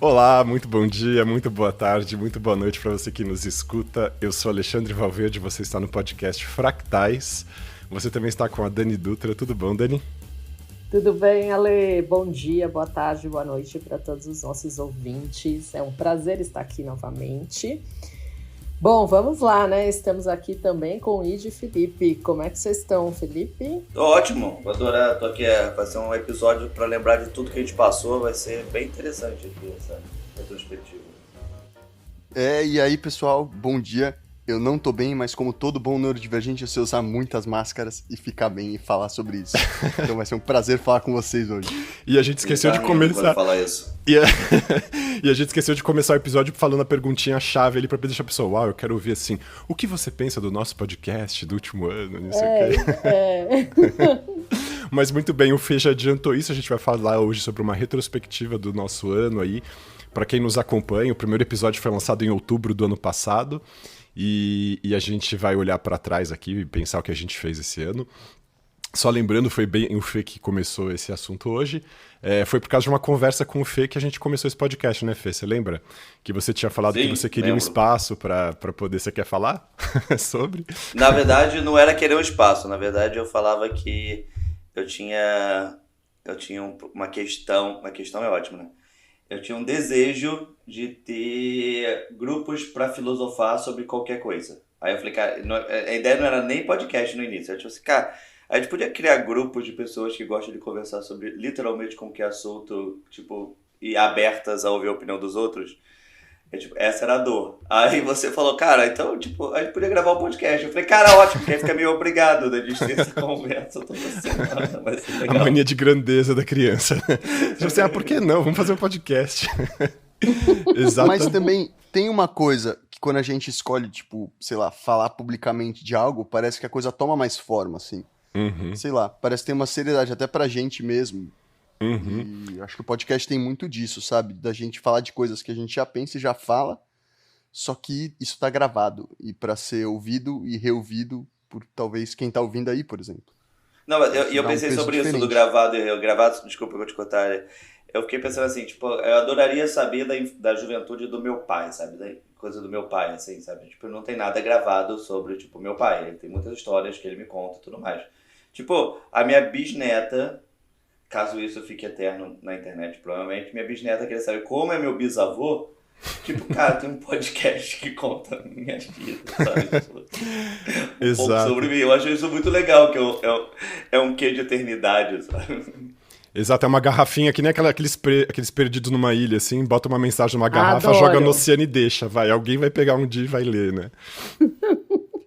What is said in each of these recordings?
Olá, muito bom dia, muito boa tarde, muito boa noite para você que nos escuta. Eu sou Alexandre Valverde, você está no podcast Fractais. Você também está com a Dani Dutra. Tudo bom, Dani? Tudo bem, Ale? Bom dia, boa tarde, boa noite para todos os nossos ouvintes. É um prazer estar aqui novamente. Bom, vamos lá, né? Estamos aqui também com o Ide e Felipe. Como é que vocês estão, Felipe? Tô ótimo, vou adorar. Tô aqui, vai ser um episódio para lembrar de tudo que a gente passou. Vai ser bem interessante aqui essa retrospectiva. E aí, pessoal, bom dia. Eu não tô bem, mas como todo bom neurodivergente, eu sei usar muitas máscaras e ficar bem e falar sobre isso. Então vai ser um prazer falar com vocês hoje. E a gente esqueceu de começar... falar isso. E a gente esqueceu de começar o episódio falando a perguntinha-chave ali pra deixar a pessoa, uau, eu quero ouvir assim, o que você pensa do nosso podcast do último ano, não sei o quê. Mas muito bem, o Fê já adiantou isso, a gente vai falar hoje sobre uma retrospectiva do nosso ano aí. Pra quem nos acompanha, o primeiro episódio foi lançado em outubro do ano passado. E a gente vai olhar para trás aqui e pensar o que a gente fez esse ano. Só lembrando, foi bem o Fê que começou esse assunto hoje. Foi por causa de uma conversa com o Fê que a gente começou esse podcast, né, Fê? Você lembra? Que você tinha falado que você queria um espaço para poder... Você quer falar sobre? Na verdade, não era querer um espaço. Na verdade, eu falava que eu tinha uma questão... Uma questão é ótimo, né? Eu tinha um desejo de ter grupos para filosofar sobre qualquer coisa. Aí eu falei, cara, a ideia não era nem podcast no início. Eu tipo assim, cara, a gente podia criar grupos de pessoas que gostam de conversar sobre literalmente qualquer assunto, tipo, e abertas a ouvir a opinião dos outros. Essa era a dor. Aí você falou, cara, então, tipo, a gente podia gravar um podcast. Eu falei, cara, ótimo, porque aí fica meio obrigado da gente ter essa conversa toda semana. Vai ser legal. A mania de grandeza da criança. Você, por que não? Vamos fazer um podcast. Mas também tem uma coisa que quando a gente escolhe, tipo, sei lá, falar publicamente de algo, parece que a coisa toma mais forma, assim. Uhum. Sei lá, parece que tem uma seriedade até pra gente mesmo. Uhum. E acho que o podcast tem muito disso, sabe? Da gente falar de coisas que a gente já pensa e já fala, só que isso tá gravado. E pra ser ouvido e reouvido por talvez quem tá ouvindo aí, por exemplo. Não, mas eu pensei sobre isso do gravado e gravado, desculpa que eu te cortar. Eu fiquei pensando assim, tipo, eu adoraria saber da juventude do meu pai, sabe? Da coisa do meu pai, assim, sabe? Tipo, não tem nada gravado sobre, tipo, meu pai. Ele tem muitas histórias que ele me conta e tudo mais. Tipo, a minha bisneta, caso isso fique eterno na internet, provavelmente, minha bisneta queria saber como é meu bisavô. Tipo, cara, tem um podcast que conta a minha vida, sabe? Tipo, Exato. pouco sobre mim. Eu acho isso muito legal, que é um quê de eternidade, sabe? Exato, é uma garrafinha que nem aqueles perdidos numa ilha, assim, bota uma mensagem numa garrafa, Adoro. joga no oceano e deixa, vai. Alguém vai pegar um dia e vai ler, né?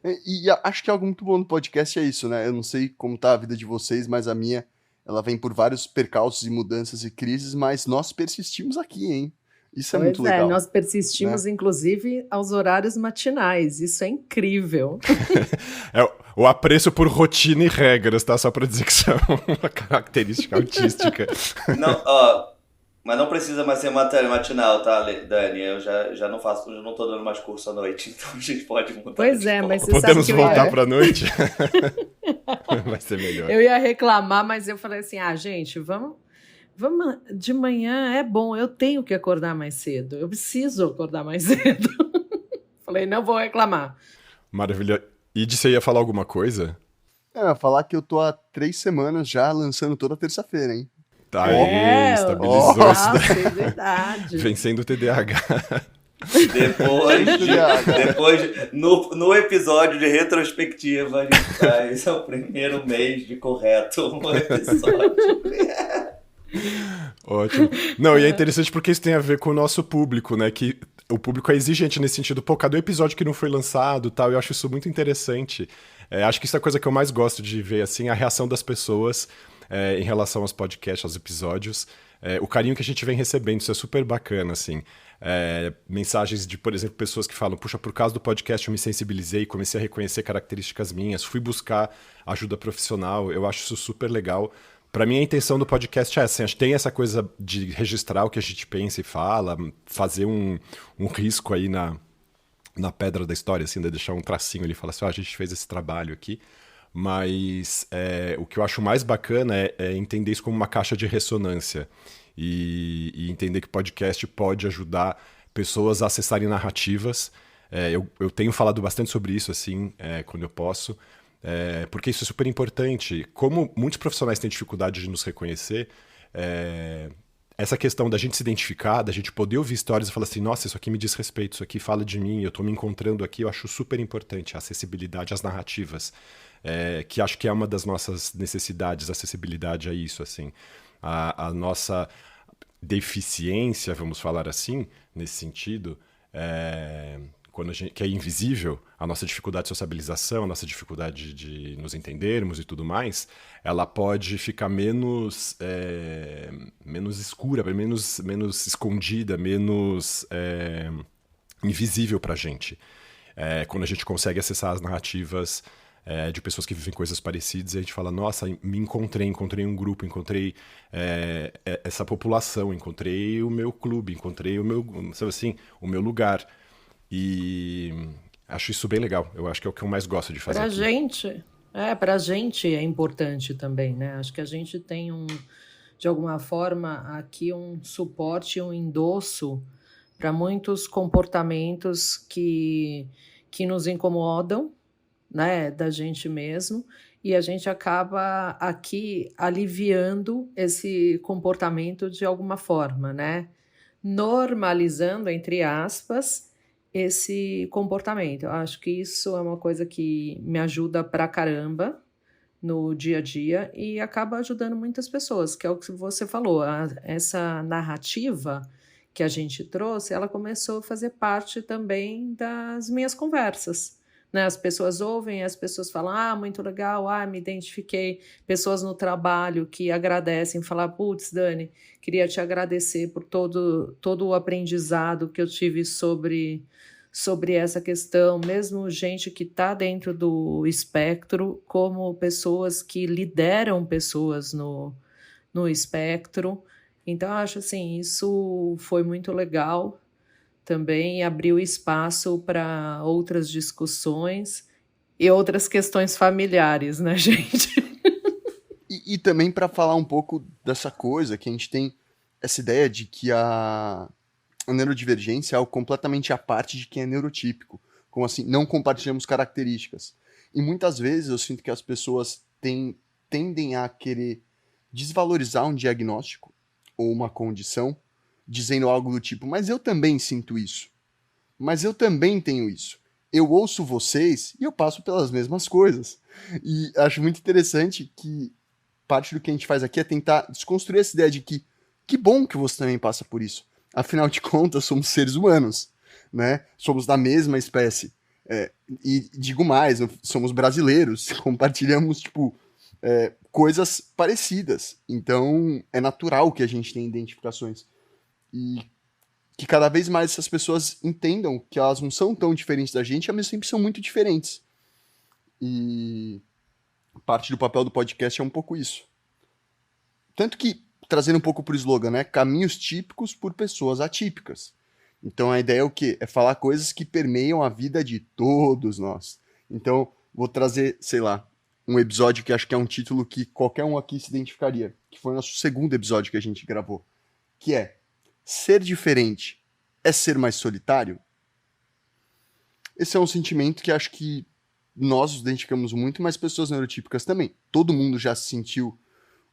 E acho que algo muito bom no podcast é isso, né? Eu não sei como tá a vida de vocês, mas a minha, ela vem por vários percalços e mudanças e crises, mas nós persistimos aqui, hein? Isso é muito legal. Nós persistimos, né? Inclusive, aos horários matinais. Isso é incrível. O apreço por rotina e regras, tá? Só pra dizer que isso é uma característica autística. Não, mas não precisa mais ser matinal, tá, Dani? Eu já não faço, eu não tô dando mais curso à noite, então a gente pode mudar. Pois é, mas você podemos sabe que voltar pra noite? Vai ser melhor. Eu ia reclamar, mas eu falei assim, gente, vamos de manhã é bom, eu tenho que acordar mais cedo, eu preciso acordar mais cedo. Falei, não vou reclamar. Maravilha. E você ia falar alguma coisa? Falar que eu tô há 3 semanas já lançando toda terça-feira, hein? Tá aí, estabilizou isso. Nossa, é verdade. Vencendo o TDAH. Depois no episódio de retrospectiva, a gente faz o primeiro mês de correto no episódio. Ótimo. Não, e é interessante porque isso tem a ver com o nosso público, né? Que o público é exigente nesse sentido. Pô, cadê o episódio que não foi lançado e tal? Eu acho isso muito interessante. Acho que isso é a coisa que eu mais gosto de ver, assim, a reação das pessoas em relação aos podcasts, aos episódios. O carinho que a gente vem recebendo, isso é super bacana, assim. Mensagens de, por exemplo, pessoas que falam, puxa, por causa do podcast eu me sensibilizei, comecei a reconhecer características minhas, fui buscar ajuda profissional, eu acho isso super legal. Pra mim, a intenção do podcast é assim, acho que tem essa coisa de registrar o que a gente pensa e fala, fazer um risco aí na pedra da história, assim, de deixar um tracinho ali e falar assim, a gente fez esse trabalho aqui. Mas o que eu acho mais bacana é entender isso como uma caixa de ressonância. e entender que podcast pode ajudar pessoas a acessarem narrativas. Eu tenho falado bastante sobre isso, assim, quando eu posso, porque isso é super importante. Como muitos profissionais têm dificuldade de nos reconhecer, essa questão da gente se identificar, da gente poder ouvir histórias e falar assim, nossa, isso aqui me diz respeito, isso aqui fala de mim, eu estou me encontrando aqui, eu acho super importante a acessibilidade às narrativas, que acho que é uma das nossas necessidades, acessibilidade a isso, assim. A nossa deficiência, vamos falar assim, nesse sentido, quando que é invisível, a nossa dificuldade de sociabilização, a nossa dificuldade de nos entendermos e tudo mais, ela pode ficar menos escura, menos escondida, menos invisível pra gente. Quando a gente consegue acessar as narrativas de pessoas que vivem coisas parecidas, e a gente fala, nossa, me encontrei um grupo, encontrei essa população, encontrei o meu clube, encontrei o meu, sabe assim, o meu lugar. E acho isso bem legal. Eu acho que é o que eu mais gosto de fazer aqui. Pra gente é importante também, né? Acho que a gente tem de alguma forma, aqui um suporte, um endosso para muitos comportamentos que nos incomodam, né? Da gente mesmo. E a gente acaba aqui aliviando esse comportamento de alguma forma, né? Normalizando, entre aspas, esse comportamento. Eu acho que isso é uma coisa que me ajuda pra caramba no dia a dia e acaba ajudando muitas pessoas, que é o que você falou. Essa narrativa que a gente trouxe, ela começou a fazer parte também das minhas conversas, né? As pessoas ouvem, as pessoas falam, muito legal, me identifiquei. Pessoas no trabalho que agradecem, falam, putz, Dani, queria te agradecer por todo o aprendizado que eu tive sobre essa questão, mesmo gente que está dentro do espectro, como pessoas que lideram pessoas no espectro. Então, eu acho assim, isso foi muito legal. Também abriu espaço para outras discussões e outras questões familiares, né, gente? E também para falar um pouco dessa coisa, que a gente tem essa ideia de que a neurodivergência é algo completamente à parte de quem é neurotípico. Como assim, não compartilhamos características. E muitas vezes eu sinto que as pessoas tendem a querer desvalorizar um diagnóstico ou uma condição, dizendo algo do tipo, mas eu também sinto isso. Mas eu também tenho isso. Eu ouço vocês e eu passo pelas mesmas coisas. E acho muito interessante que parte do que a gente faz aqui é tentar desconstruir essa ideia de que bom que você também passa por isso. Afinal de contas, somos seres humanos, né? Somos da mesma espécie. E digo mais, somos brasileiros, compartilhamos, coisas parecidas. Então, é natural que a gente tenha identificações. E que cada vez mais essas pessoas entendam que elas não são tão diferentes da gente, mas sempre são muito diferentes. E parte do papel do podcast é um pouco isso. Tanto que, trazendo um pouco pro slogan, né? Caminhos típicos por pessoas atípicas. Então a ideia é o quê? É falar coisas que permeiam a vida de todos nós. Então, vou trazer, sei lá, um episódio que acho que é um título que qualquer um aqui se identificaria, que foi o nosso segundo episódio que a gente gravou, que é ser diferente é ser mais solitário? Esse é um sentimento que acho que nós nos identificamos muito, mas pessoas neurotípicas também. Todo mundo já se sentiu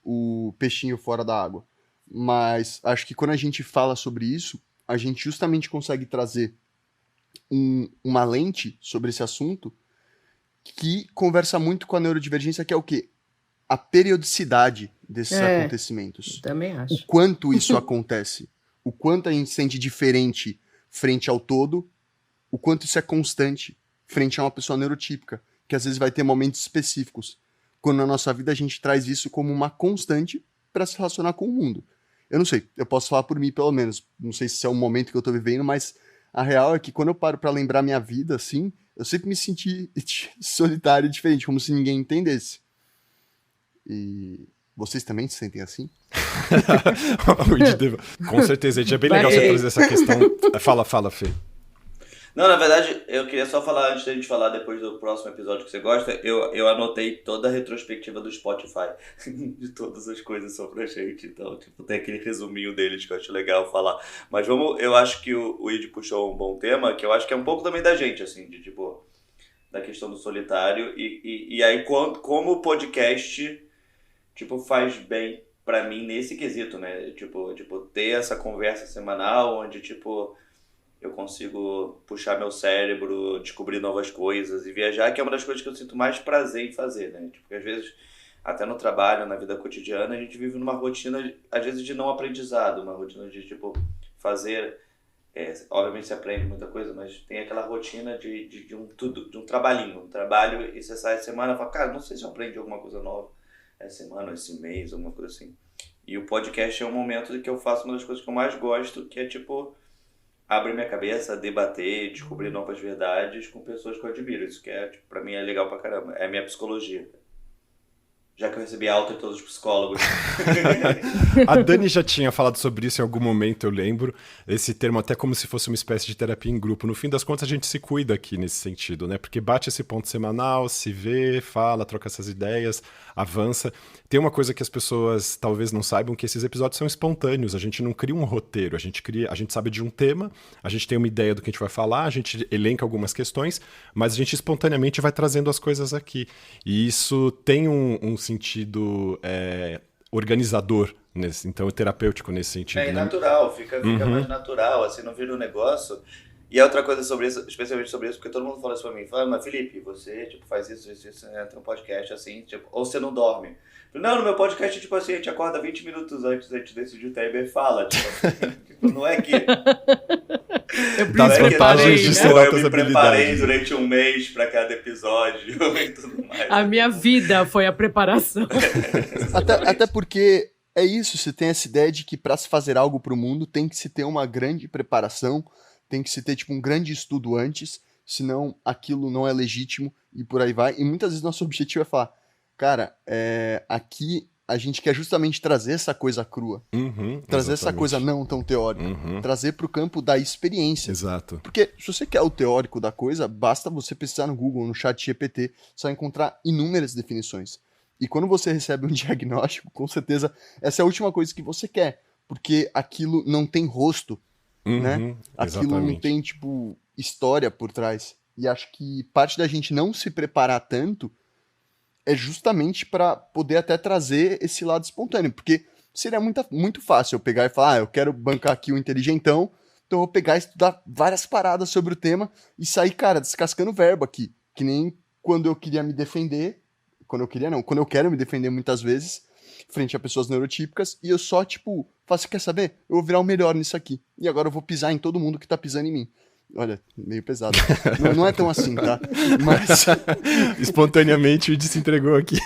o peixinho fora da água. Mas acho que quando a gente fala sobre isso, a gente justamente consegue trazer uma lente sobre esse assunto que conversa muito com a neurodivergência, que é o quê? A periodicidade desses acontecimentos. Também acho. O quanto isso acontece. O quanto a gente se sente diferente frente ao todo, o quanto isso é constante frente a uma pessoa neurotípica, que às vezes vai ter momentos específicos. Quando na nossa vida a gente traz isso como uma constante para se relacionar com o mundo. Eu não sei, eu posso falar por mim pelo menos, não sei se é um momento que eu tô vivendo, mas a real é que quando eu paro para lembrar minha vida, assim, eu sempre me senti solitário e diferente, como se ninguém entendesse. E vocês também se sentem assim? Com certeza, é bem legal você trazer essa questão. Fala, Fê. Não, na verdade, eu queria só falar, antes da gente falar depois do próximo episódio que você gosta, eu anotei toda a retrospectiva do Spotify, de todas as coisas sobre a gente, então, tipo, tem aquele resuminho deles que eu acho legal falar. Mas eu acho que o Id puxou um bom tema, que eu acho que é um pouco também da gente, assim, de tipo, da questão do solitário, e aí como o podcast, tipo, faz bem pra mim nesse quesito, né? Tipo, ter essa conversa semanal, onde, tipo, eu consigo puxar meu cérebro, descobrir novas coisas e viajar, que é uma das coisas que eu sinto mais prazer em fazer, né? Tipo, porque às vezes, até no trabalho, na vida cotidiana, a gente vive numa rotina, às vezes, de não aprendizado, uma rotina de, tipo, fazer... obviamente você aprende muita coisa, mas tem aquela rotina de um trabalhinho, um trabalho, e você sai a semana e fala, cara, não sei se eu aprendi alguma coisa nova essa semana, esse mês, alguma coisa assim. E o podcast é um momento que eu faço uma das coisas que eu mais gosto, que é, tipo... abre minha cabeça, debater, descobrir novas verdades com pessoas que eu admiro. Isso que é, tipo, pra mim é legal pra caramba. É a minha psicologia. Já que eu recebi alta de todos os psicólogos. A Dani já tinha falado sobre isso em algum momento, eu lembro. Esse termo até como se fosse uma espécie de terapia em grupo. No fim das contas, a gente se cuida aqui nesse sentido, né? Porque bate esse ponto semanal, se vê, fala, troca essas ideias, avança. Tem uma coisa que as pessoas talvez não saibam, que esses episódios são espontâneos. A gente não cria um roteiro, a gente sabe de um tema, a gente tem uma ideia do que a gente vai falar, a gente elenca algumas questões, mas a gente espontaneamente vai trazendo as coisas aqui. E isso tem um sentido organizador, então terapêutico nesse sentido. É, e né? natural, fica mais natural, assim, não vira um negócio. E a outra coisa sobre isso, especialmente sobre isso, porque todo mundo fala isso pra mim, fala, mas Felipe, você, tipo, faz isso, entra no podcast, assim, tipo, ou você não dorme. Não, no meu podcast, tipo assim, a gente acorda 20 minutos antes, a gente decide o tema e fala, tipo, assim, tipo, não é que... Das vantagens de ser eu altas me preparei habilidades. durante um mês pra cada episódio e tudo mais. A minha vida foi a preparação. Até porque é isso, você tem essa ideia de que para se fazer algo para o mundo tem que se ter uma grande preparação, tem que se ter tipo um grande estudo antes, senão aquilo não é legítimo e por aí vai. E muitas vezes nosso objetivo é falar, cara, aqui a gente quer justamente trazer essa coisa crua, trazer essa coisa não tão teórica, trazer para o campo da experiência. Exato. Porque se você quer o teórico da coisa, basta você pesquisar no Google, no chat GPT, você vai encontrar inúmeras definições. E quando você recebe um diagnóstico, com certeza, essa é a última coisa que você quer, porque aquilo não tem rosto, né? Aquilo Exatamente. não tem, tipo, história por trás. E acho que parte da gente não se preparar tanto é justamente para poder até trazer esse lado espontâneo, porque seria muito fácil eu pegar e falar, eu quero bancar aqui o inteligentão, então eu vou pegar e estudar várias paradas sobre o tema e sair, cara, descascando verbo aqui, que nem quando eu queria me defender, quando eu quero me defender muitas vezes, frente a pessoas neurotípicas, e eu só, tipo, faço, quer saber? Eu vou virar o melhor nisso aqui, e agora eu vou pisar em todo mundo que tá pisando em mim. Olha, meio pesado. Não é tão assim, tá? Mas... Espontaneamente o Id se entregou aqui.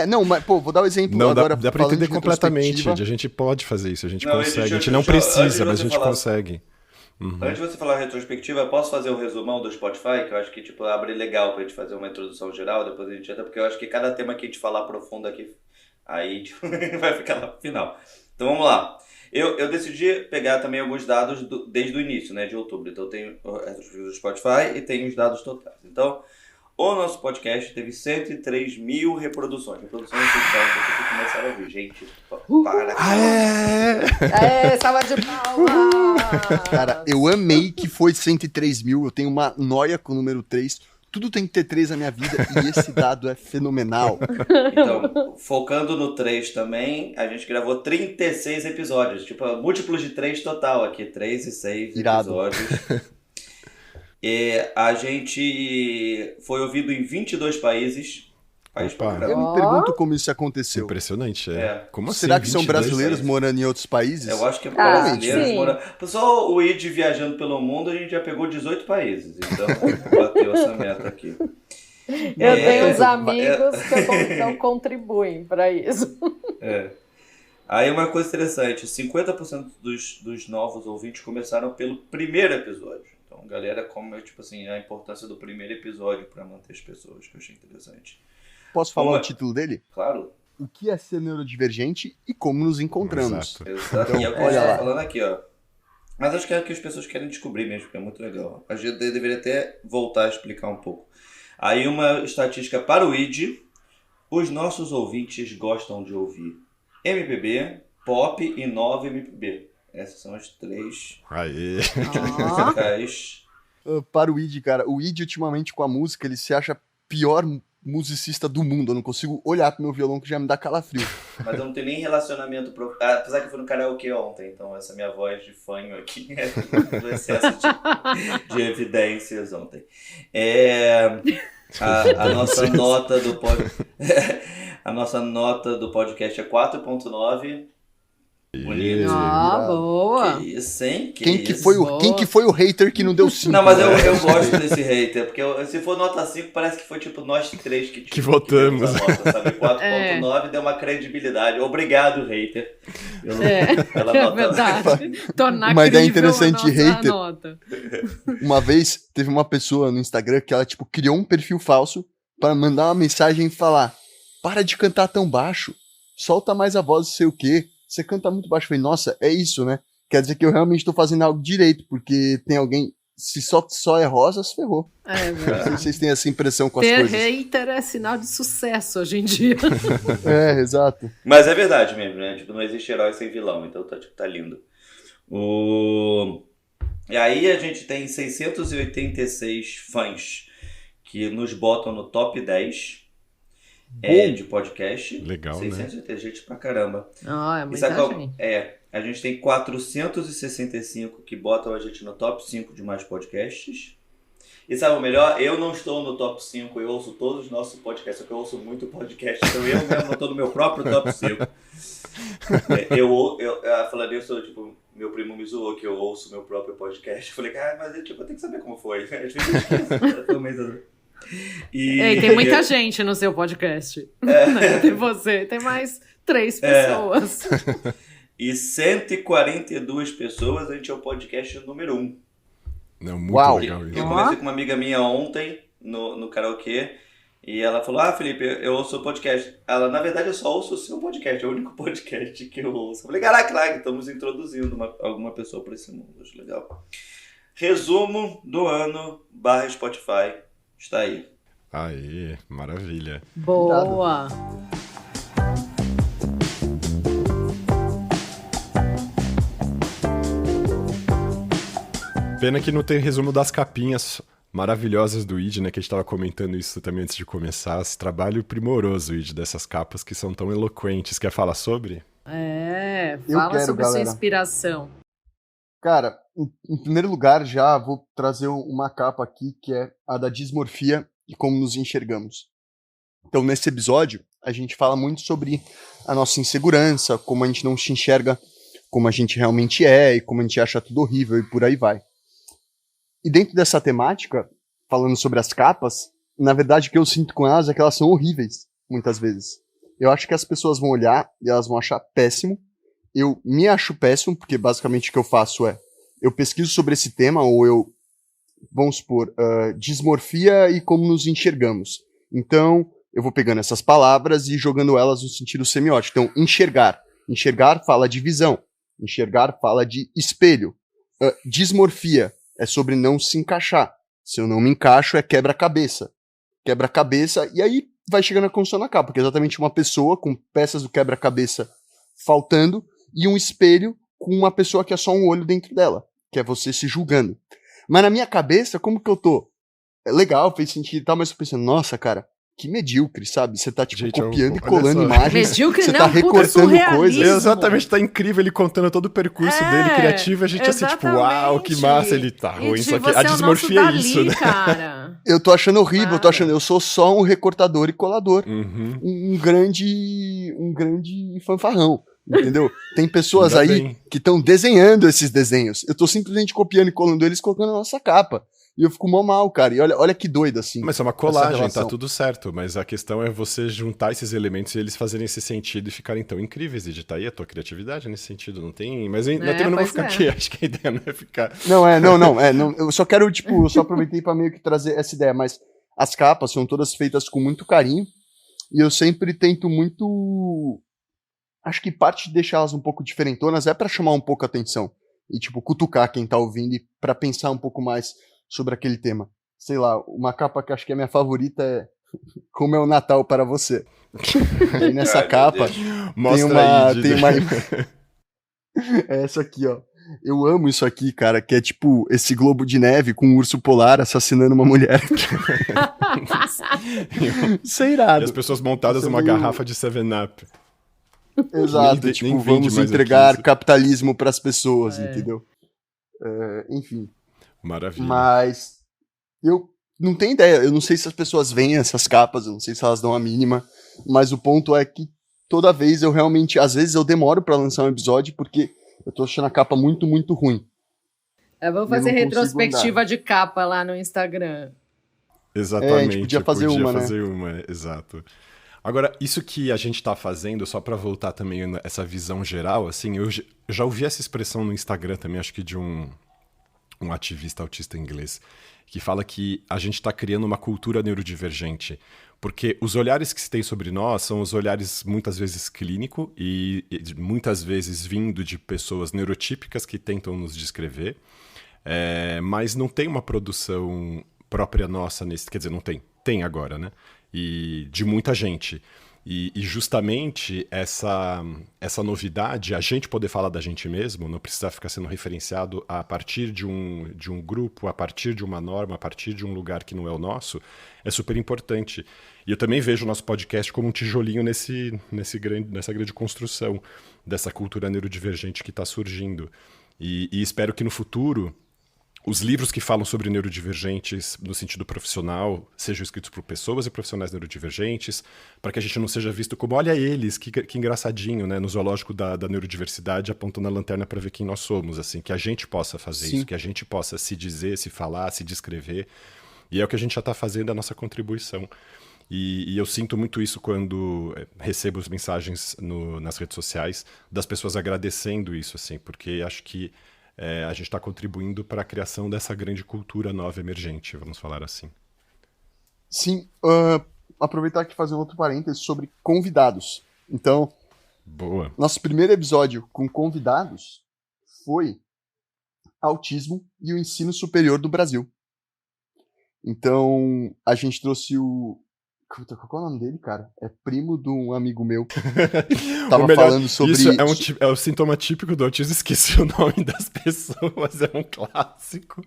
Não, mas, pô, vou dar o exemplo Não, agora. dá pra entender completamente, Id. A gente pode fazer isso, a gente consegue. A gente não precisa, mas a gente consegue. Antes de você falar a retrospectiva, eu posso fazer um resumão do Spotify, que eu acho que tipo, abre legal pra gente fazer uma introdução geral, depois a gente entra, porque eu acho que cada tema que a gente falar profundo aqui, aí tipo, vai ficar lá pro final. Então vamos lá. Eu decidi pegar também alguns dados desde o início, né, de outubro. Então eu tenho a retrospectiva do Spotify e tenho os dados totais. Então, o nosso podcast teve 103 mil reproduções. Reproduções que começaram a ouvir. Gente, para. Salva de palmas! Cara, eu amei que foi 103 mil. Eu tenho uma noia com o número 3. Tudo tem que ter 3 na minha vida e esse dado é fenomenal. Então, focando no 3 também, a gente gravou 36 episódios. Tipo, múltiplos de 3 total aqui. 3 e 6 Irado. episódios. E a gente foi ouvido em 22 países. Eu me pergunto como isso aconteceu. Impressionante, Como assim? Será que são 22 brasileiros países? morando em outros países? Eu acho que é brasileiros sim. morando. Só o Id viajando pelo mundo, a gente já pegou 18 países. Então, bateu essa meta aqui. Eu tenho uns amigos que não contribuem para isso. Aí uma coisa interessante, 50% dos novos ouvintes começaram pelo primeiro episódio. Então, galera, como tipo assim, a importância do primeiro episódio para manter as pessoas, que eu achei interessante. Posso falar o título dele? Claro. O que é ser neurodivergente e como nos encontramos. Exato. E é o que olha eu lá. tô falando aqui, ó. Mas acho que é o que as pessoas querem descobrir mesmo, porque é muito legal. A gente deveria até voltar a explicar um pouco. Aí uma estatística para o ID. Os nossos ouvintes gostam de ouvir MPB, Pop e Nova MPB. Essas são as 3 Aê. músicas. Para o Id, cara, o Id ultimamente com a música, ele se acha pior musicista do mundo. Eu não consigo olhar pro meu violão que já me dá calafrio. Mas eu não tenho nem relacionamento. Apesar que eu fui no karaokê ontem, então essa minha voz de fanho aqui é do excesso de evidências ontem. A nossa nota do a nossa nota do podcast é 4.9. Bonito. Boa. Que isso, hein? Quem Boa. que foi o hater que não deu 5? Não, mas eu gosto desse hater, porque se for nota 5, parece que foi tipo nós 3 que votamos. demos a nota, sabe? 4.9 deu uma credibilidade. Obrigado, hater. Pela É nota. verdade. Tornar Uma ideia crível interessante, a nossa hater. nota. Uma vez, teve uma pessoa no Instagram que ela, tipo, criou um perfil falso para mandar uma mensagem e falar: para de cantar tão baixo, solta mais a voz, não sei o quê. Você canta muito baixo. Eu falei, nossa, é isso, né? Quer dizer que eu realmente tô fazendo algo direito, porque tem alguém... Se só é rosa, se ferrou. É Não sei verdade. se vocês têm essa impressão com as Ter coisas. hater é sinal de sucesso hoje em dia. É, exato. Mas é verdade mesmo, né? Tipo, não existe herói sem vilão, então tá lindo. E aí a gente tem 686 fãs que nos botam no top 10 de podcast. Legal, 680 gente pra caramba. É E muita sabe qual- gente. a gente tem 465 que botam a gente no top 5 de mais podcasts. E sabe o melhor? Eu não estou no top 5, eu ouço todos os nossos podcasts, só que eu ouço muito podcast, então eu mesmo estou no meu próprio top 5. Falando isso, tipo, meu primo me zoou que eu ouço meu próprio podcast. Eu falei, mas eu tenho que saber como foi. Às vezes eu esqueço. Foi um mês atrás. E tem muita gente no seu podcast. Tem você, tem mais 3 pessoas. E 142 pessoas, a gente é o podcast número 1. Não, muito Uau. legal isso. Eu conversei com uma amiga minha ontem no karaokê e ela falou, Felipe, eu ouço o podcast. Ela, na verdade, eu só ouço o seu podcast, é o único podcast que eu ouço. Eu falei, caraca, estamos introduzindo alguma pessoa para esse mundo, acho legal. Resumo do ano / Spotify, está aí. Aê, maravilha. Boa. Pena que não tem resumo das capinhas maravilhosas do ID, né? Que a gente tava comentando isso também antes de começar. Esse trabalho primoroso, ID, dessas capas que são tão eloquentes. Quer falar sobre? Fala quero, sobre galera. sua inspiração. Cara, em primeiro lugar, já vou trazer uma capa aqui, que é a da dismorfia e como nos enxergamos. Então, nesse episódio, a gente fala muito sobre a nossa insegurança, como a gente não se enxerga como a gente realmente é, e como a gente acha tudo horrível, e por aí vai. E dentro dessa temática, falando sobre as capas, na verdade o que eu sinto com elas é que elas são horríveis, muitas vezes. Eu acho que as pessoas vão olhar e elas vão achar péssimo. Eu me acho péssimo, porque basicamente o que eu faço é, eu pesquiso sobre esse tema, ou eu, vamos supor, dismorfia e como nos enxergamos. Então, eu vou pegando essas palavras e jogando elas no sentido semiótico. Então, enxergar. Enxergar fala de visão. Enxergar fala de espelho. Dismorfia é sobre não se encaixar. Se eu não me encaixo, é quebra-cabeça. Quebra-cabeça, e aí vai chegando a construção na capa, porque é exatamente uma pessoa com peças do quebra-cabeça faltando e um espelho com uma pessoa que é só um olho dentro dela, que é você se julgando. Mas na minha cabeça, como que eu tô? É legal, fez sentido e tal, mas eu tô pensando, nossa, cara, que medíocre, sabe? Você tá, tipo, Gente, copiando e olha colando só. imagens. Medíocre você não, tá puta recortando surrealismo. coisas. Exatamente, tá incrível ele contando todo o percurso dele, criativo, a gente assim, tipo, uau, que massa, ele tá ruim, só que a dismorfia é isso, né? Cara. Eu tô achando horrível, eu sou só um recortador e colador. Uhum. Um grande fanfarrão, entendeu? Tem pessoas Ainda aí bem. que estão desenhando esses desenhos. Eu tô simplesmente copiando e colando eles e colocando na nossa capa. E eu fico mó mal, cara. E olha que doido, assim. Mas é uma essa colagem, relação. tá tudo certo, mas a questão é você juntar esses elementos e eles fazerem esse sentido e ficarem tão incríveis, e tá aí a tua criatividade nesse sentido, não tem... Mas eu não vou pois ficar é. aqui, acho que a ideia não é ficar... Não, eu só quero, tipo, eu só aproveitei pra meio que trazer essa ideia, mas as capas são todas feitas com muito carinho, e eu sempre tento muito... Acho que parte de deixá-las um pouco diferentonas é pra chamar um pouco a atenção. e tipo, cutucar quem tá ouvindo e pra pensar um pouco mais sobre aquele tema. Sei lá, uma capa que acho que é minha favorita é Como é o Natal para você. E aí nessa capa Mostra tem uma é essa aqui, ó. Eu amo isso aqui, cara, que é tipo esse globo de neve com um urso polar assassinando uma mulher. Isso é irado. E as pessoas montadas numa garrafa de 7-Up. Exato, Nem tipo, vende vamos mais entregar aqui isso. capitalismo pras pessoas, entendeu? Enfim. Maravilha. Mas eu não tenho ideia, eu não sei se as pessoas veem essas capas, eu não sei se elas dão a mínima, mas o ponto é que toda vez eu realmente, às vezes eu demoro pra lançar um episódio porque eu tô achando a capa muito, muito ruim. Vamos fazer retrospectiva de capa lá no Instagram. Exatamente. A gente podia fazer uma, exato. Agora, isso que a gente tá fazendo, só pra voltar também essa visão geral, assim, eu já ouvi essa expressão no Instagram também, acho que de um ativista autista inglês, que fala que a gente está criando uma cultura neurodivergente, porque os olhares que se tem sobre nós são os olhares muitas vezes clínico e muitas vezes vindo de pessoas neurotípicas que tentam nos descrever, mas não tem uma produção própria nossa nesse, quer dizer, não tem, tem agora, né? E de muita gente. E justamente essa novidade, a gente poder falar da gente mesmo, não precisar ficar sendo referenciado a partir de um grupo, a partir de uma norma, a partir de um lugar que não é o nosso, é super importante. E eu também vejo o nosso podcast como um tijolinho nessa grande construção dessa cultura neurodivergente que está surgindo. E espero que no futuro os livros que falam sobre neurodivergentes no sentido profissional sejam escritos por pessoas e profissionais neurodivergentes, para que a gente não seja visto como, olha eles, que engraçadinho, né, no zoológico da neurodiversidade, apontando a lanterna para ver quem nós somos, assim, que a gente possa fazer isso, que a gente possa se dizer, se falar, se descrever, e é o que a gente já está fazendo, a nossa contribuição. E eu sinto muito isso quando recebo as mensagens nas redes sociais das pessoas agradecendo isso, assim, porque acho que a gente está contribuindo para a criação dessa grande cultura nova emergente, vamos falar assim. Sim, aproveitar aqui e fazer um outro parênteses sobre convidados. Então, boa. Nosso primeiro episódio com convidados foi Autismo e o Ensino Superior do Brasil. Então, a gente trouxe o... Qual é o nome dele, cara? É primo de um amigo meu. Tava falando sobre... Isso é o sintoma típico do autismo, esqueci o nome das pessoas, é um clássico.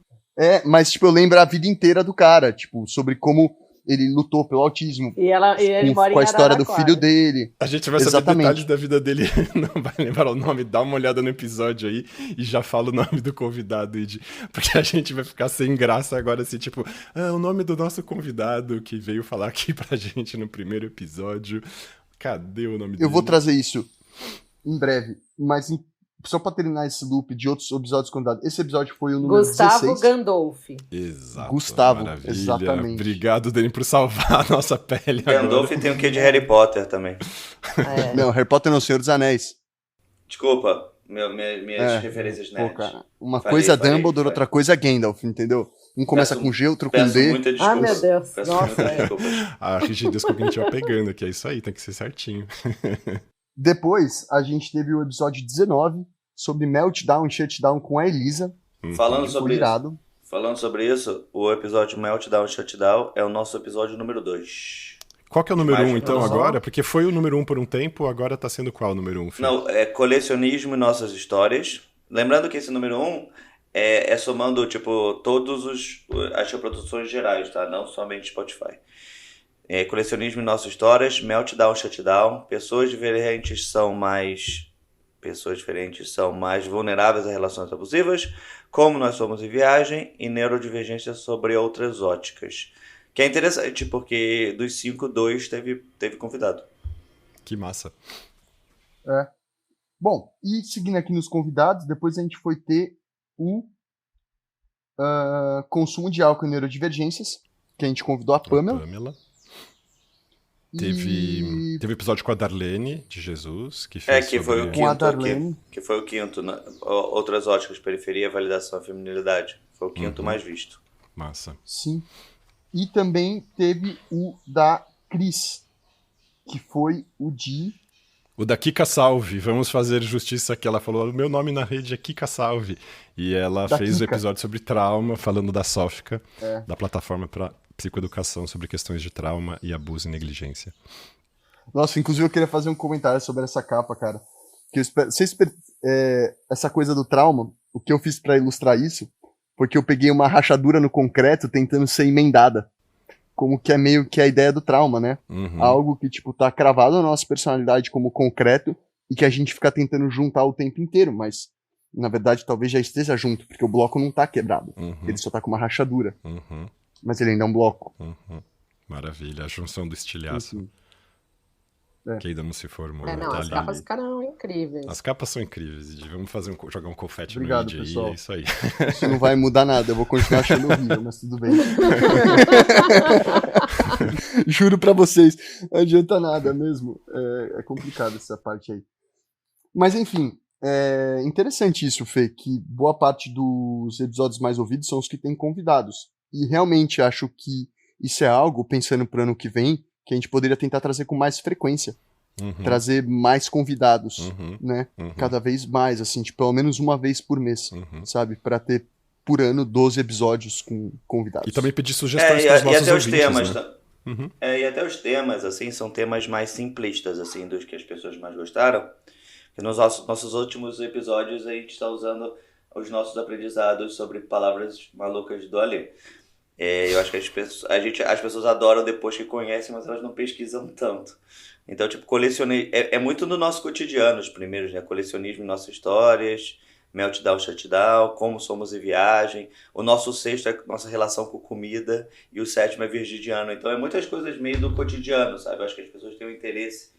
Mas, tipo, eu lembro a vida inteira do cara, tipo, sobre como ele lutou pelo autismo. E ele mora com a história do filho dele. A gente vai saber detalhes da vida dele, não vai lembrar o nome, dá uma olhada no episódio aí e já fala o nome do convidado, porque a gente vai ficar sem graça agora, assim, tipo, o nome do nosso convidado que veio falar aqui pra gente no primeiro episódio, cadê o nome dele? Eu vou trazer isso em breve, mas só pra terminar esse loop de outros episódios convidados, esse episódio foi o número Gustavo 16. Gandolfi. Exato. Gustavo, maravilha. Exatamente. Obrigado, Dani, por salvar a nossa pele Gandolfi tem o quê de Harry Potter também. Não, Harry Potter não, Senhor dos Anéis. Desculpa, minhas referências nerds. Cara, uma coisa Dumbledore, outra coisa Gandalf, entendeu? Um começa com G, outro com D. Muita desculpa. Meu Deus. Nossa, A rigidez cognitiva pegando, que é isso aí, tem que ser certinho. Depois, a gente teve o episódio 19 sobre Meltdown e Shutdown com a Elisa. Falando sobre isso, o episódio Meltdown e Shutdown é o nosso episódio número 2. Qual que é o número 1, então, agora? Porque foi o número 1 por um tempo, agora tá sendo qual o número 1? Não, é Colecionismo e Nossas Histórias. Lembrando que esse número 1 é somando, tipo, todas as reproduções gerais, tá? Não somente Spotify. Colecionismo e Nossas Histórias, Meltdown, Shutdown. Pessoas diferentes são mais vulneráveis a relações abusivas, como nós somos em viagem, e neurodivergência sobre outras óticas. Que é interessante, porque dos 5, 2 teve convidado. Que massa. Bom, e seguindo aqui nos convidados, depois a gente foi ter o consumo de álcool e neurodivergências, que a gente convidou a Pamela. Teve episódio com a Darlene de Jesus, que fez foi o quinto, que foi o quinto, né? Outras óticas, periferia, validação e feminilidade. Foi o quinto mais visto. Massa. Sim. E também teve o da Cris, que foi o de O da Kika Salve, vamos fazer justiça que ela falou, o meu nome na rede é Kika Salve. E ela fez o episódio sobre trauma, falando da Sófica, da plataforma para psicoeducação sobre questões de trauma e abuso e negligência. Nossa, inclusive eu queria fazer um comentário sobre essa capa, cara. Que essa coisa do trauma, o que eu fiz pra ilustrar isso, porque eu peguei uma rachadura no concreto tentando ser emendada. Como que é meio que a ideia do trauma, né? Uhum. Algo que, tipo, tá cravado na nossa personalidade como concreto e que a gente fica tentando juntar o tempo inteiro, mas, na verdade, talvez já esteja junto, porque o bloco não tá quebrado. Ele só tá com uma rachadura. Mas ele ainda é um bloco. Maravilha, a junção do estilhaço. Enfim. Que ainda não se formou. Não, as capas ficaram incríveis. As capas são incríveis. Vamos jogar um confete Obrigado, no ID pessoal. e é isso aí. Isso não vai mudar nada, eu vou continuar achando horrível, mas tudo bem. Juro pra vocês, não adianta nada mesmo. É complicado essa parte aí. Mas enfim, é interessante isso, Fê, que boa parte dos episódios mais ouvidos são os que têm convidados. E realmente acho que isso é algo, pensando pro ano que vem, que a gente poderia tentar trazer com mais frequência. Trazer mais convidados, né? Cada vez mais, assim, tipo, pelo menos uma vez por mês, sabe? Pra ter, por ano, 12 episódios com convidados. E também pedir sugestões para os nossos até ouvintes, os temas, né? E até os temas, assim, são temas mais simplistas, assim, dos que as pessoas mais gostaram. Porque nos nossos últimos episódios a gente está usando os nossos aprendizados sobre palavras malucas do Alê. Eu acho que as pessoas adoram depois que conhecem, mas elas não pesquisam tanto. Então, tipo, é muito no nosso cotidiano os primeiros, né? Colecionismo em nossas histórias, meltdown, shutdown, como somos em viagem. O nosso sexto é nossa relação com comida e o sétimo é virgidiano. Então, é muitas coisas meio do cotidiano, sabe? Eu acho que as pessoas têm um interesse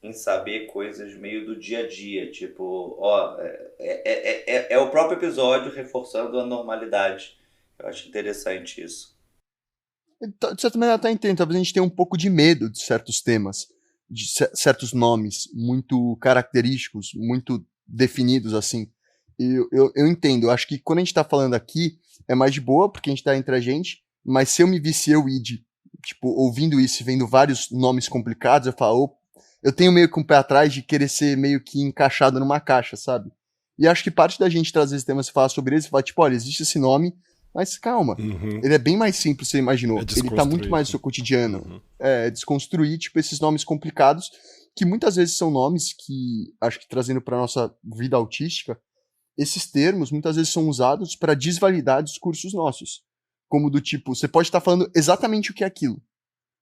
em saber coisas meio do dia a dia. Tipo, é o próprio episódio reforçando a normalidade. Eu acho interessante isso. De certa maneira, até entendo. Talvez a gente tenha um pouco de medo de certos temas, de certos nomes muito característicos, muito definidos, assim. E eu entendo. Eu acho que quando a gente tá falando aqui, é mais de boa, porque a gente tá entre a gente, mas se eu me visse eu, Id, tipo, ouvindo isso e vendo vários nomes complicados, eu falo, eu tenho meio que um pé atrás de querer ser meio que encaixado numa caixa, sabe? E acho que parte da gente trazer esse tema e falar sobre ele, você fala, tipo, olha, existe esse nome, mas calma, ele é bem mais simples do que você imaginou. Ele tá muito mais no seu cotidiano. Desconstruir, tipo, esses nomes complicados, que muitas vezes são nomes que, acho que trazendo pra nossa vida autística, esses termos muitas vezes são usados para desvalidar discursos nossos. Como do tipo, você pode estar falando exatamente o que é aquilo,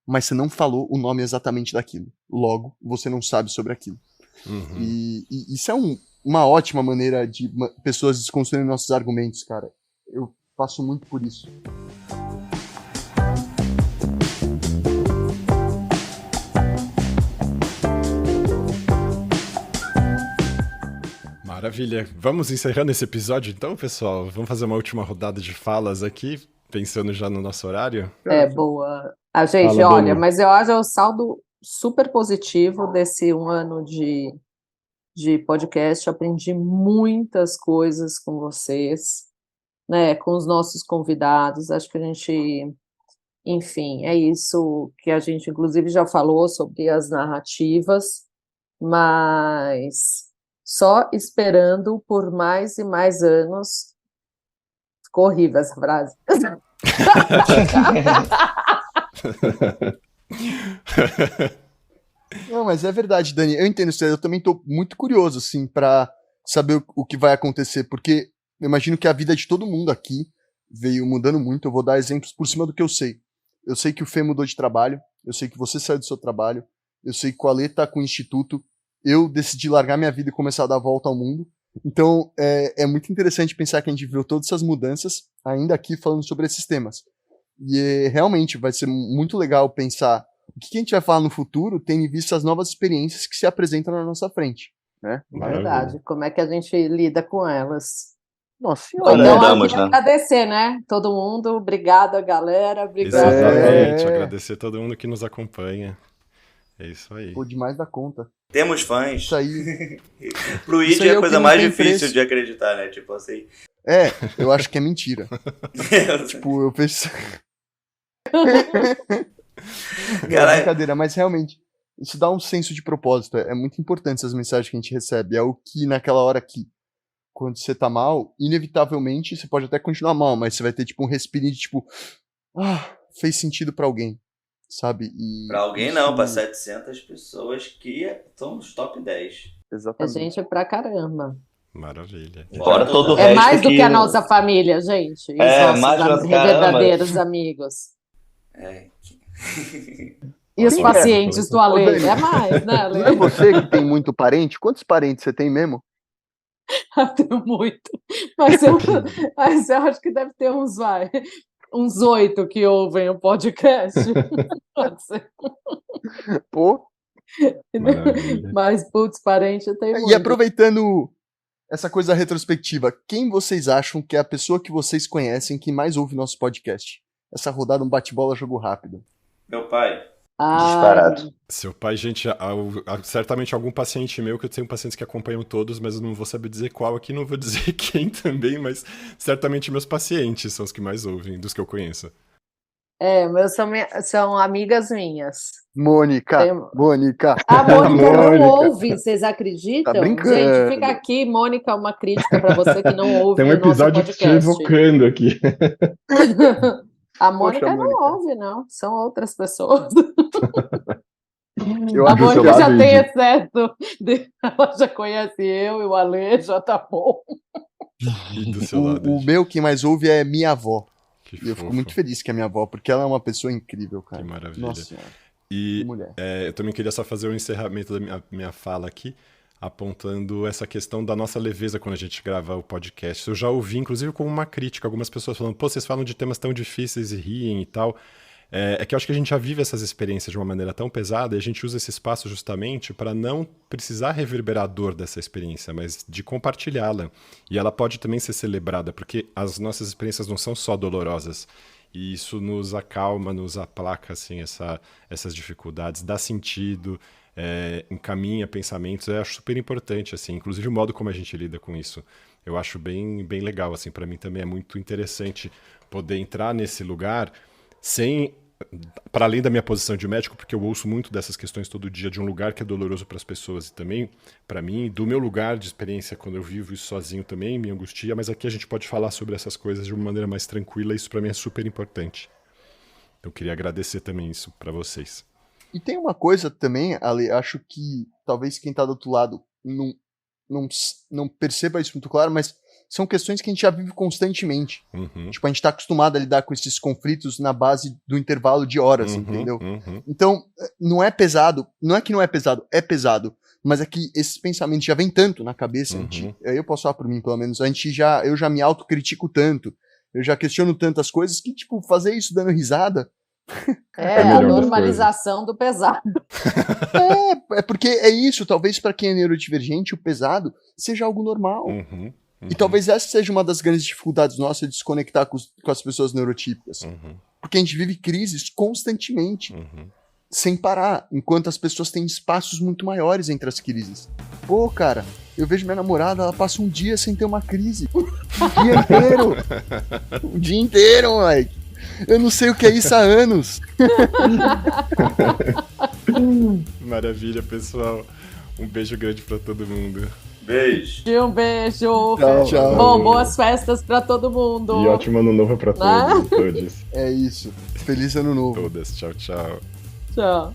mas você não falou o nome exatamente daquilo. Logo, você não sabe sobre aquilo. E isso é uma ótima maneira de pessoas desconstruírem nossos argumentos, cara. Eu passo muito por isso. Maravilha. Vamos encerrando esse episódio então, pessoal? Vamos fazer uma última rodada de falas aqui, pensando já no nosso horário? Boa. Gente, Fala, olha, Dani. mas eu acho o saldo super positivo desse um ano de podcast. Eu aprendi muitas coisas com vocês, né, com os nossos convidados. Acho que a gente, enfim, é isso que a gente inclusive já falou sobre as narrativas, mas só esperando por mais e mais anos. Ficou horrível essa frase. Não, mas é verdade, Dani. Eu entendo isso. Eu também tô muito curioso, assim, pra saber o que vai acontecer, porque eu imagino que a vida de todo mundo aqui veio mudando muito. Eu vou dar exemplos por cima do que eu sei. Eu sei que o Fê mudou de trabalho, eu sei que você saiu do seu trabalho, eu sei que o Ale tá com o instituto, eu decidi largar minha vida e começar a dar a volta ao mundo. Então, é muito interessante pensar que a gente viu todas essas mudanças ainda aqui falando sobre esses temas. E realmente vai ser muito legal pensar o que a gente vai falar no futuro, tendo em vista as novas experiências que se apresentam na nossa frente, né? Verdade. Como é que a gente lida com elas? Nossa senhora. Então, Mudamos, aqui né? agradecer, né? Todo mundo, obrigada, galera. Obrigada. Exatamente, agradecer a todo mundo que nos acompanha. É isso aí. Pô, demais da conta. Temos fãs. Isso aí. Pro Isso Id aí é é a o coisa que não mais tem difícil preço. de acreditar, né? Tipo assim. Eu acho que é mentira. Tipo, eu penso. Caralho. Brincadeira, mas realmente. isso dá um senso de propósito. É muito importante essas mensagens que a gente recebe. É o que naquela hora que, quando você tá mal, inevitavelmente você pode até continuar mal, mas você vai ter tipo um respirinho de tipo, fez sentido pra alguém, sabe? Pra alguém não, pra 700 pessoas que estão nos top 10. É Exatamente. gente pra caramba. Maravilha. Fora todo o É resto mais do que a nossa família, gente. E os mais nossos verdadeiros amigos. E os pacientes do Ale. É mais, né, Ale? Não é você que tem muito parente? Quantos parentes você tem mesmo? Tenho muito. Mas eu acho que deve ter uns 8 que ouvem o podcast. Pode ser. Pô. Maravilha. Mas, putz, parente eu tenho muito. E aproveitando essa coisa retrospectiva, quem vocês acham que é a pessoa que vocês conhecem que mais ouve nosso podcast? Essa rodada, um bate-bola, jogo rápido. Meu pai. Disparado. Seu pai, gente, certamente algum paciente meu, que eu tenho pacientes que acompanham todos, mas eu não vou saber dizer qual aqui, não vou dizer quem também, mas certamente meus pacientes são os que mais ouvem, dos que eu conheço. Meus são amigas minhas. Mônica. A Mônica não ouve, vocês acreditam? Tá brincando. Gente, fica aqui, Mônica, uma crítica pra você que não ouve. Tem um episódio te evocando aqui. A Mônica Poxa, não Mônica. ouve, não. São outras pessoas. Eu A acho que Mônica já lado, tem Edi. excesso. Ela já conhece eu e o Ale, já tá bom. E do seu lado. o meu que mais ouve é minha avó. Que E eu fico fofo. muito feliz que é minha avó, porque ela é uma pessoa incrível, cara. Que maravilha. Nossa senhora, E que mulher. eu também queria só fazer o encerramento da minha fala aqui, apontando essa questão da nossa leveza quando a gente grava o podcast. Eu já ouvi, inclusive, como uma crítica, algumas pessoas falando, pô, vocês falam de temas tão difíceis e riem e tal. É que eu acho que a gente já vive essas experiências de uma maneira tão pesada e a gente usa esse espaço justamente para não precisar reverberar a dor dessa experiência, mas de compartilhá-la. E ela pode também ser celebrada, porque as nossas experiências não são só dolorosas. E isso nos acalma, nos aplaca assim, essas dificuldades, dá sentido, encaminha pensamentos. Eu acho super importante, assim, inclusive o modo como a gente lida com isso. Eu acho bem, bem legal, assim, para mim também é muito interessante poder entrar nesse lugar sem, para além da minha posição de médico, porque eu ouço muito dessas questões todo dia, de um lugar que é doloroso para as pessoas e também para mim, do meu lugar de experiência quando eu vivo isso sozinho também, me angustia, mas aqui a gente pode falar sobre essas coisas de uma maneira mais tranquila e isso para mim é super importante. Eu queria agradecer também isso para vocês. E tem uma coisa também, Ale, acho que talvez quem tá do outro lado não perceba isso muito claro, mas são questões que a gente já vive constantemente. Uhum. Tipo, a gente tá acostumado a lidar com esses conflitos na base do intervalo de horas, entendeu? Então, não é pesado, não é que não é pesado, é pesado, mas é que esses pensamentos já vêm tanto na cabeça, aí eu posso falar por mim, pelo menos, eu já me autocritico tanto, eu já questiono tantas coisas que, tipo, fazer isso dando risada... É a normalização do pesado. É porque é isso, talvez para quem é neurodivergente, o pesado seja algo normal. E talvez essa seja uma das grandes dificuldades nossas de se conectar com as pessoas neurotípicas. Porque a gente vive crises constantemente, sem parar, enquanto as pessoas têm espaços muito maiores entre as crises. Pô, cara, eu vejo minha namorada, ela passa um dia sem ter uma crise. Um dia inteiro. Um dia inteiro, moleque. Eu não sei o que é isso há anos. Maravilha, pessoal. Um beijo grande pra todo mundo. Beijo. Um beijo. Tchau. Bom, boas festas pra todo mundo. E ótimo ano novo pra todos. É isso. Feliz ano novo. Todas. Tchau, tchau. Tchau.